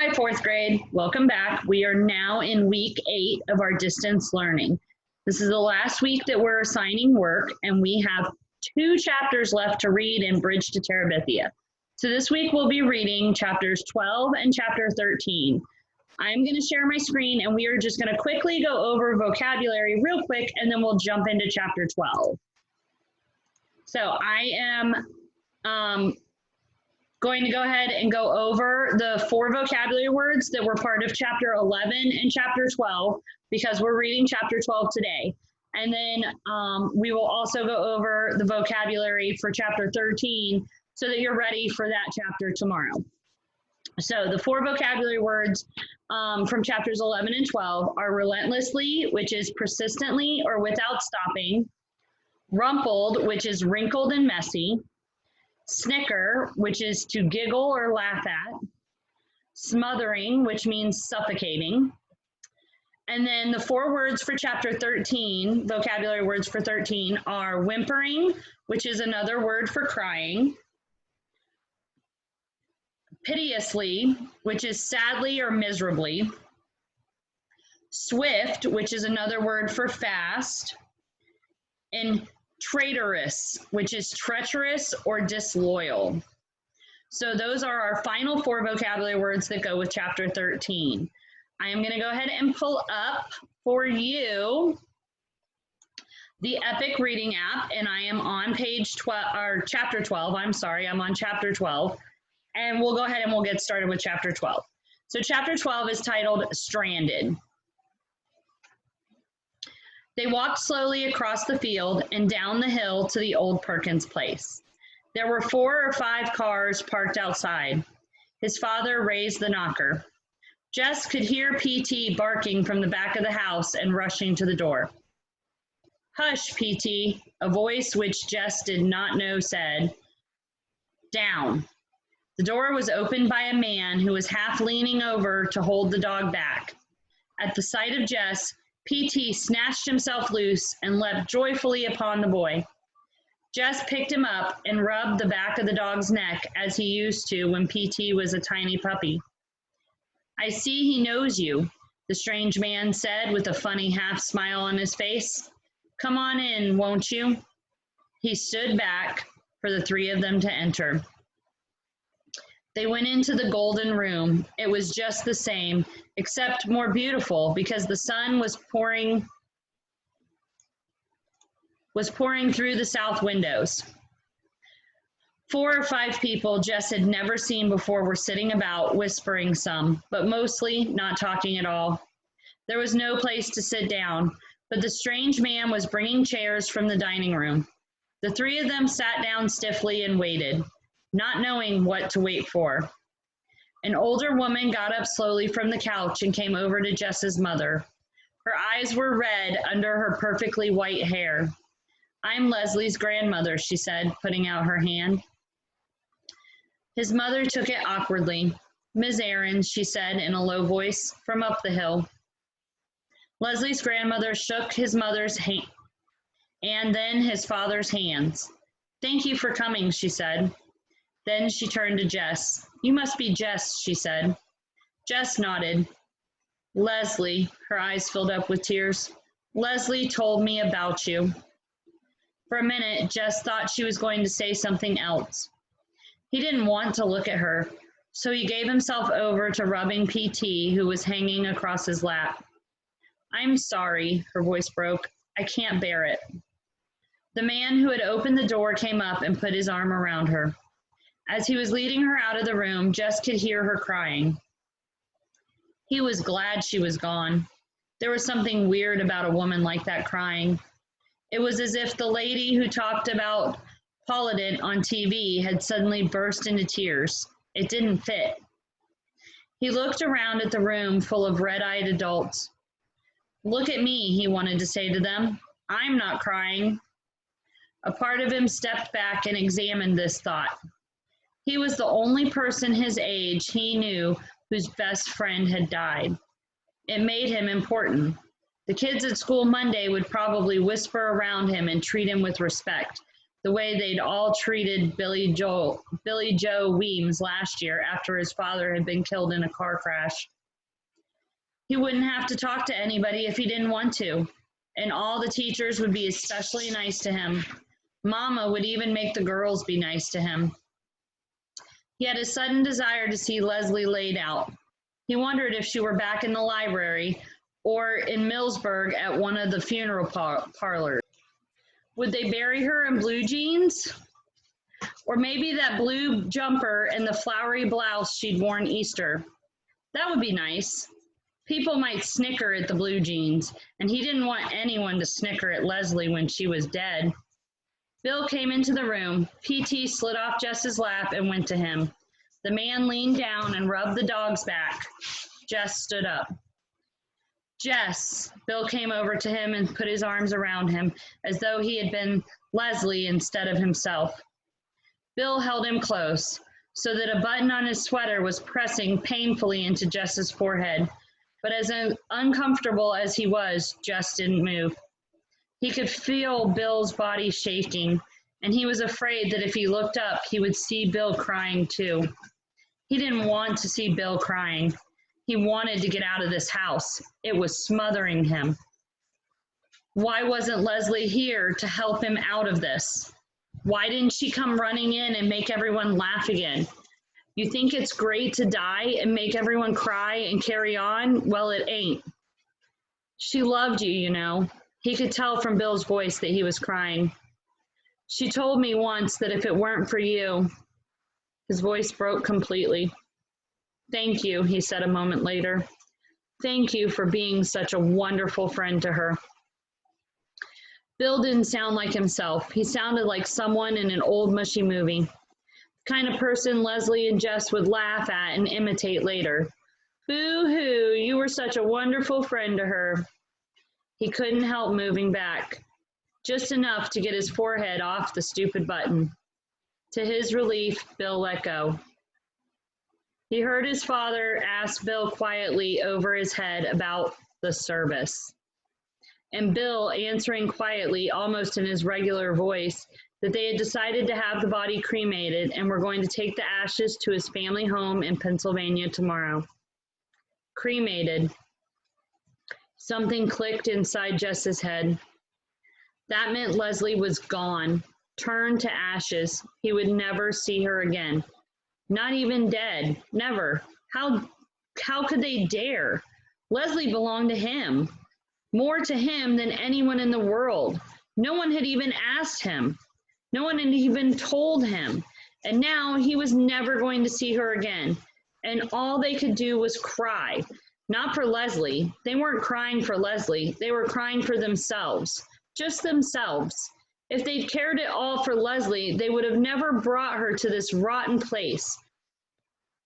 Hi, fourth grade. Welcome back. We are now in week 8 of our distance learning. This is the last week that we're assigning work, and we have 2 chapters left to read in Bridge to Terabithia. So this week we'll be reading chapters 12 and chapter 13. I'm going to share my screen, and we are just going to quickly go over vocabulary real quick, and then we'll jump into chapter 12. So I am going to go ahead and go over the 4 vocabulary words that were part of chapter 11 and chapter 12 because we're reading chapter 12 today. And then we will also go over the vocabulary for chapter 13 so that you're ready for that chapter tomorrow. So the 4 vocabulary words from chapters 11 and 12 are relentlessly, which is persistently or without stopping, rumpled, which is wrinkled and messy, snicker, which is to giggle or laugh at, smothering, which means suffocating. And then the 4 words for chapter 13, vocabulary words for 13, are whimpering, which is another word for crying, piteously, which is sadly or miserably, swift, which is another word for fast, and traitorous, which is treacherous or disloyal. So those are our final 4 vocabulary words that go with chapter 13. I am going to go ahead and pull up for you the Epic Reading app, and I am on page 12, or chapter 12. I'm sorry, I'm on chapter 12, and we'll go ahead and we'll get started with chapter 12. So chapter 12 is titled Stranded. They walked slowly across the field and down the hill to the old Perkins place. There were 4 or 5 cars parked outside. His father raised the knocker. Jess could hear PT barking from the back of the house and rushing to the door. "Hush, PT," a voice which Jess did not know said. "Down." The door was opened by a man who was half leaning over to hold the dog back. At the sight of Jess, PT snatched himself loose and leapt joyfully upon the boy. Jess picked him up and rubbed the back of the dog's neck as he used to when PT was a tiny puppy. "I see he knows you," the strange man said with a funny half smile on his face. "Come on in, won't you?" He stood back for the 3 of them to enter. They went into the golden room. It was just the same, except more beautiful because the sun was pouring through the south windows. 4 or 5 people Jess had never seen before were sitting about, whispering some, but mostly not talking at all. There was no place to sit down, but the strange man was bringing chairs from the dining room. The 3 of them sat down stiffly and waited, not knowing what to wait for. An older woman got up slowly from the couch and came over to Jess's mother. Her eyes were red under her perfectly white hair. "I'm Leslie's grandmother," she said, putting out her hand. His mother took it awkwardly. "Ms. Aaron," she said in a low voice, "from up the hill." Leslie's grandmother shook his mother's hand and then his father's hands. "Thank you for coming," she said. Then she turned to Jess. "You must be Jess," she said. Jess nodded. "Leslie," her eyes filled up with tears. "Leslie told me about you." For a minute, Jess thought she was going to say something else. He didn't want to look at her, so he gave himself over to rubbing PT, who was hanging across his lap. "I'm sorry," her voice broke. "I can't bear it." The man who had opened the door came up and put his arm around her. As he was leading her out of the room, Jess could hear her crying. He was glad she was gone. There was something weird about a woman like that crying. It was as if the lady who talked about Polydent on TV had suddenly burst into tears. It didn't fit. He looked around at the room full of red-eyed adults. "Look at me," he wanted to say to them. "I'm not crying." A part of him stepped back and examined this thought. He was the only person his age he knew whose best friend had died. It made him important. The kids at school Monday would probably whisper around him and treat him with respect, the way they'd all treated Billy Joe Weems last year after his father had been killed in a car crash. He wouldn't have to talk to anybody if he didn't want to, and all the teachers would be especially nice to him. Mama would even make the girls be nice to him. He had a sudden desire to see Leslie laid out. He wondered if she were back in the library or in Millsburg at one of the funeral parlors. Would they bury her in blue jeans? Or maybe that blue jumper and the flowery blouse she'd worn Easter. That would be nice. People might snicker at the blue jeans, and he didn't want anyone to snicker at Leslie when she was dead. Bill came into the room. PT slid off Jess's lap and went to him. The man leaned down and rubbed the dog's back. Jess stood up. Jess, Bill came over to him and put his arms around him as though he had been Leslie instead of himself. Bill held him close, so that a button on his sweater was pressing painfully into Jess's forehead. But as uncomfortable as he was, Jess didn't move. He could feel Bill's body shaking, and he was afraid that if he looked up, he would see Bill crying too. He didn't want to see Bill crying. He wanted to get out of this house. It was smothering him. Why wasn't Leslie here to help him out of this? Why didn't she come running in and make everyone laugh again? You think it's great to die and make everyone cry and carry on? Well, it ain't. She loved you, you know. He could tell from Bill's voice that he was crying. She told me once that if it weren't for you, his voice broke completely. Thank you, he said a moment later. Thank you for being such a wonderful friend to her. Bill didn't sound like himself. He sounded like someone in an old mushy movie. The kind of person Leslie and Jess would laugh at and imitate later. Boo-hoo, you were such a wonderful friend to her. He couldn't help moving back, just enough to get his forehead off the stupid button. To his relief, Bill let go. He heard his father ask Bill quietly over his head about the service. And Bill answering quietly, almost in his regular voice, that they had decided to have the body cremated and were going to take the ashes to his family home in Pennsylvania tomorrow. Cremated. Something clicked inside Jess's head. That meant Leslie was gone, turned to ashes. He would never see her again. Not even dead. Never. How could they dare? Leslie belonged to him. More to him than anyone in the world. No one had even asked him. No one had even told him. And now he was never going to see her again. And all they could do was cry. Not for Leslie. They weren't crying for Leslie. They were crying for themselves. Just themselves. If they'd cared at all for Leslie, they would have never brought her to this rotten place.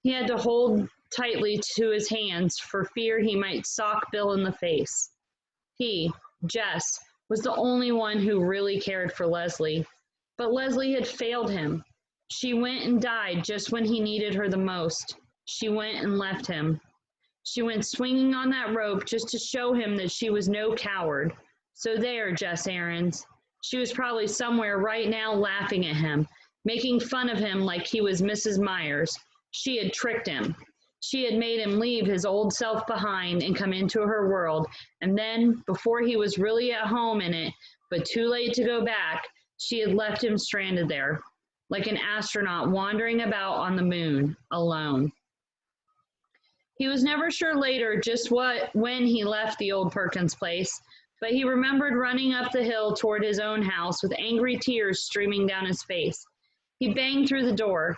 He had to hold tightly to his hands for fear he might sock Bill in the face. He, Jess, was the only one who really cared for Leslie. But Leslie had failed him. She went and died just when he needed her the most. She went and left him. She went swinging on that rope just to show him that she was no coward. So there, Jess Aarons. She was probably somewhere right now laughing at him, making fun of him like he was Mrs. Myers. She had tricked him. She had made him leave his old self behind and come into her world. And then, before he was really at home in it, but too late to go back, she had left him stranded there, like an astronaut wandering about on the moon, alone. He was never sure later just when he left the old Perkins place, but he remembered running up the hill toward his own house with angry tears streaming down his face. He banged through the door.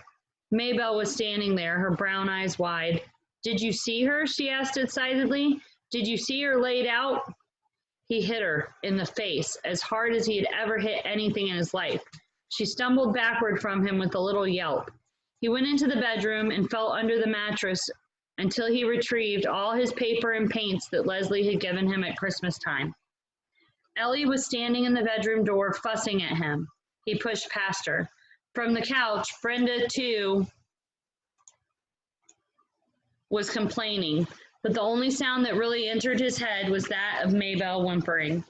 Maybelle was standing there, her brown eyes wide. "Did you see her?" she asked excitedly. "Did you see her laid out?" He hit her in the face as hard as he had ever hit anything in his life. She stumbled backward from him with a little yelp. He went into the bedroom and felt under the mattress until he retrieved all his paper and paints that Leslie had given him at Christmas time. Ellie was standing in the bedroom door fussing at him. He pushed past her. From the couch, Brenda, too, was complaining, but the only sound that really entered his head was that of Maybelle whimpering.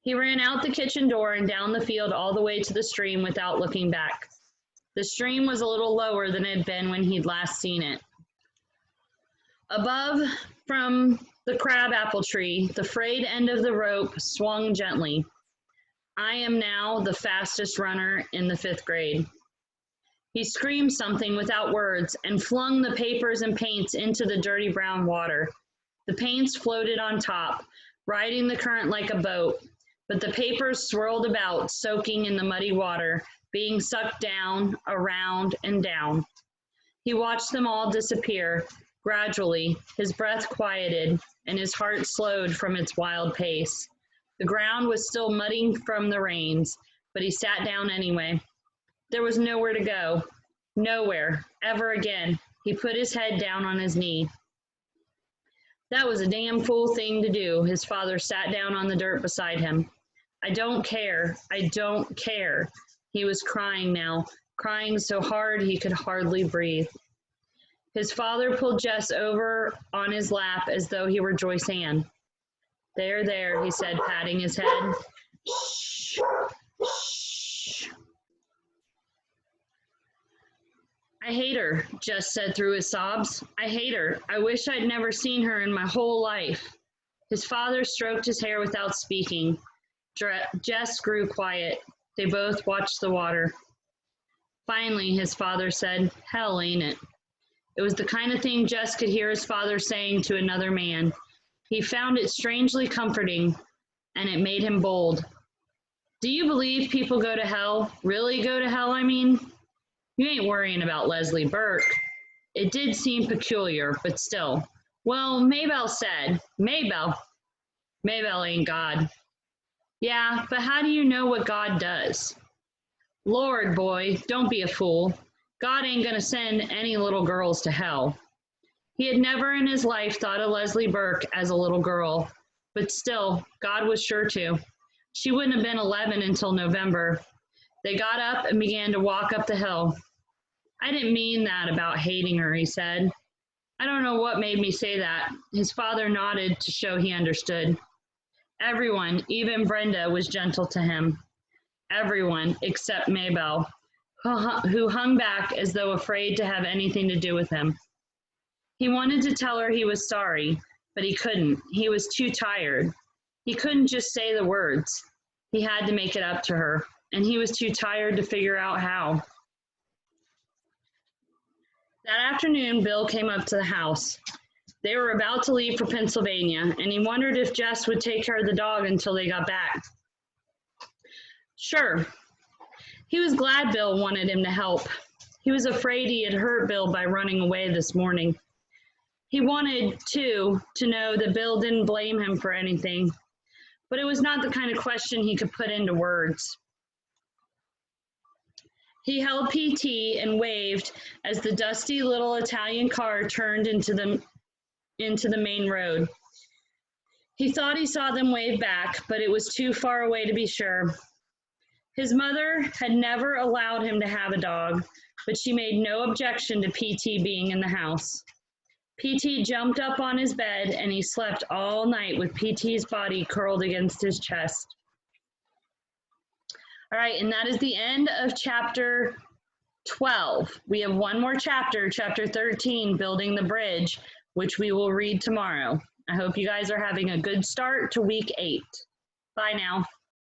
He ran out the kitchen door and down the field all the way to the stream without looking back. The stream was a little lower than it had been when he'd last seen it. Above, from the crabapple tree, the frayed end of the rope swung gently. I am now the fastest runner in the 5th grade. He screamed something without words and flung the papers and paints into the dirty brown water. The paints floated on top, riding the current like a boat, but the papers swirled about, soaking in the muddy water, being sucked down, around, and down. He watched them all disappear. Gradually, his breath quieted and his heart slowed from its wild pace. The ground was still muddy from the rains, but he sat down anyway. There was nowhere to go. Nowhere, ever again. He put his head down on his knee. That was a damn fool thing to do. His father sat down on the dirt beside him. I don't care. I don't care. He was crying now, crying so hard he could hardly breathe. His father pulled Jess over on his lap as though he were Joyce Ann. There, there, he said, patting his head. Shh, shh. I hate her, Jess said through his sobs. I hate her. I wish I'd never seen her in my whole life. His father stroked his hair without speaking. Jess grew quiet. They both watched the water. Finally, his father said, hell, ain't it? It was the kind of thing Jess could hear his father saying to another man. He found it strangely comforting, and it made him bold. Do you believe people go to hell? Really go to hell, I mean? You ain't worrying about Leslie Burke. It did seem peculiar, but still. Well, Maybelle said, Maybelle ain't God. Yeah, but how do you know what God does? Lord, boy, don't be a fool. God ain't gonna send any little girls to hell. He had never in his life thought of Leslie Burke as a little girl, but still, God was sure to. She wouldn't have been 11 until November. They got up and began to walk up the hill. I didn't mean that about hating her, he said. I don't know what made me say that. His father nodded to show he understood. Everyone, even Brenda, was gentle to him. Everyone except Maybelle, who hung back as though afraid to have anything to do with him. He wanted to tell her he was sorry, but he couldn't. He was too tired. He couldn't just say the words. He had to make it up to her, and he was too tired to figure out how. That afternoon, Bill came up to the house. They were about to leave for Pennsylvania, and he wondered if Jess would take care of the dog until they got back. Sure. He was glad Bill wanted him to help. He was afraid he had hurt Bill by running away this morning. He wanted, too, to know that Bill didn't blame him for anything, but it was not the kind of question he could put into words. He held PT and waved as the dusty little Italian car turned into the main road. He thought he saw them wave back, but it was too far away to be sure. His mother had never allowed him to have a dog, but she made no objection to PT being in the house. PT jumped up on his bed and he slept all night with PT's body curled against his chest. All right, and that is the end of chapter 12. We have one more chapter, chapter 13, Building the Bridge, which we will read tomorrow. I hope you guys are having a good start to week 8. Bye now.